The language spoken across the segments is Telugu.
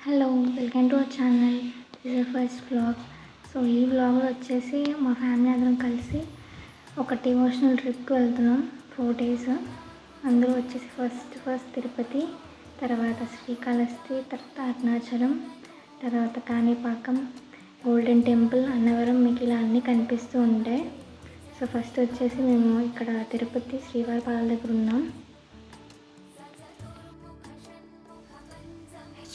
Hello, welcome to our channel. This is first vlog. So ఈ వ్లాగ్లో వచ్చేసి మా ఫ్యామిలీ అందరం కలిసి ఒక డివోషనల్ ట్రిప్కి వెళ్తున్నాం. 4 days. అందరూ వచ్చేసి ఫస్ట్ తిరుపతి, తర్వాత శ్రీకాళహస్తి, తర్వాత అరుణాచలం, తర్వాత కాణిపాకం, గోల్డెన్ టెంపుల్, అన్నవరం మీకు ఇలా అన్నీ కనిపిస్తూ ఉంటాయి. సో ఫస్ట్ వచ్చేసి మేము ఇక్కడ తిరుపతి శ్రీవారి పాదాల దగ్గర ఉన్నాం.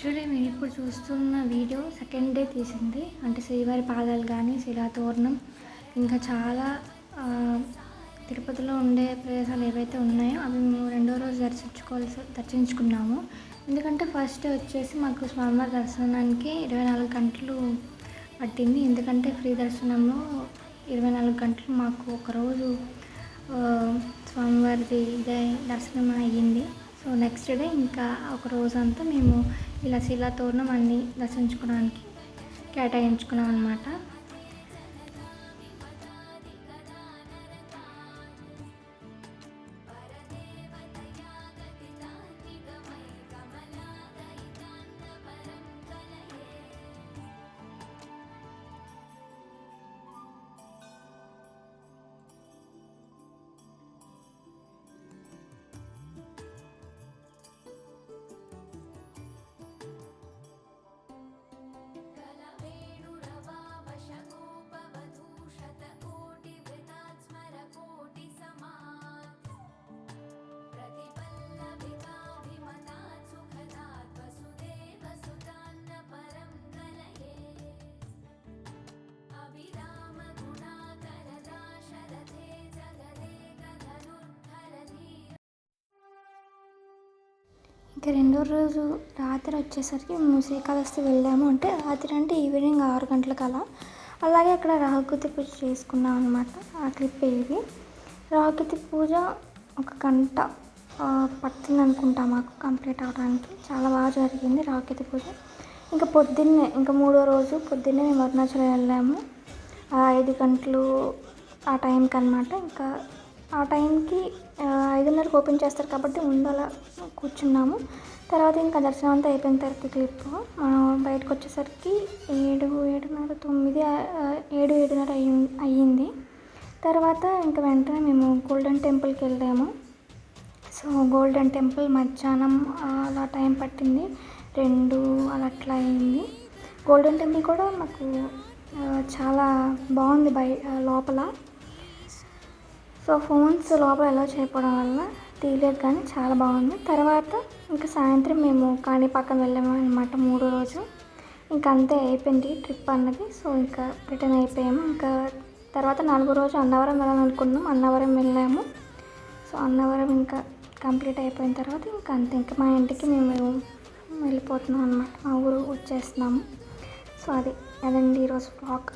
యాక్చువల్లీ నేను ఇప్పుడు చూస్తున్న వీడియో సెకండ్ డే తీసింది. అంటే శ్రీవారి పాదాలు కానీ శిలాతోరణం ఇంకా చాలా తిరుపతిలో ఉండే ప్రదేశాలు ఏవైతే ఉన్నాయో అవి మేము రెండో రోజు దర్శించుకున్నాము. ఎందుకంటే ఫస్ట్ డే వచ్చేసి మాకు స్వామివారి దర్శనానికి 24 గంటలు పట్టింది. ఎందుకంటే ఫ్రీ దర్శనంలో 24 గంటలు మాకు ఒకరోజు స్వామివారిది ఇదే దర్శనం అయ్యింది. సో నెక్స్ట్ డే ఇంకా ఒక రోజంతా మేము ఇలా శిలాతోరణం అన్నీ దర్శించుకోవడానికి కేటాయించుకున్నాం అన్నమాట. ఇంకా రెండో రోజు రాత్రి వచ్చేసరికి మేము శ్రీకాళహస్తి వెళ్ళాము. అంటే రాత్రి అంటే ఈవినింగ్ 6 గంటలకు అలా. అలాగే అక్కడ రాహుకేతు పూజ చేసుకున్నాం అనమాట. ఆ ట్రిప్ ఇది. రాహుకేతు పూజ 1 గంట పట్టింది అనుకుంటా మాకు కంప్లీట్ అవడానికి. చాలా బాగా జరిగింది రాహుకేతు పూజ. ఇంకా పొద్దున్నే ఇంకా 3వ రోజు పొద్దున్నే మేము అరుణాచలం వెళ్ళాము. 5 గంటలు ఆ టైంకి అనమాట. ఇంకా ఆ టైంకి 5:30కి ఓపెన్ చేస్తారు కాబట్టి ముందు అలా కూర్చున్నాము. తర్వాత ఇంకా దర్శనం అంతా అయిపోయిన తర్వాత క్లిప్ మనం బయటకు వచ్చేసరికి 7:30 అయ్యింది. తర్వాత ఇంకా వెంటనే మేము గోల్డెన్ టెంపుల్కి వెళ్ళాము. సో గోల్డెన్ టెంపుల్ మధ్యాహ్నం అలా టైం పట్టింది, 2 అలా అట్లా అయింది. గోల్డెన్ టెంపుల్ కూడా మాకు చాలా బాగుంది లోపల. సో ఫోన్స్ లోపల ఎలా చేయకపోవడం వల్ల తీయలేదు, కానీ చాలా బాగుంది. తర్వాత ఇంకా సాయంత్రం మేము కాణిపాకం వెళ్ళాము అనమాట 3వ రోజు. ఇంకా అంతే అయిపోయింది ట్రిప్ అన్నది. సో ఇంకా రిటర్న్ అయిపోయాము. ఇంకా తర్వాత 4వ రోజు అన్నవరం వెళ్ళాలనుకున్నాం. అన్నవరం వెళ్ళాము. సో అన్నవరం ఇంకా కంప్లీట్ అయిపోయిన తర్వాత ఇంకా అంతే, ఇంకా మా ఇంటికి మేము వెళ్ళిపోతున్నాం అనమాట. మా ఊరు వచ్చేస్తున్నాము. సో అదండి ఈరోజు బ్లాగ్.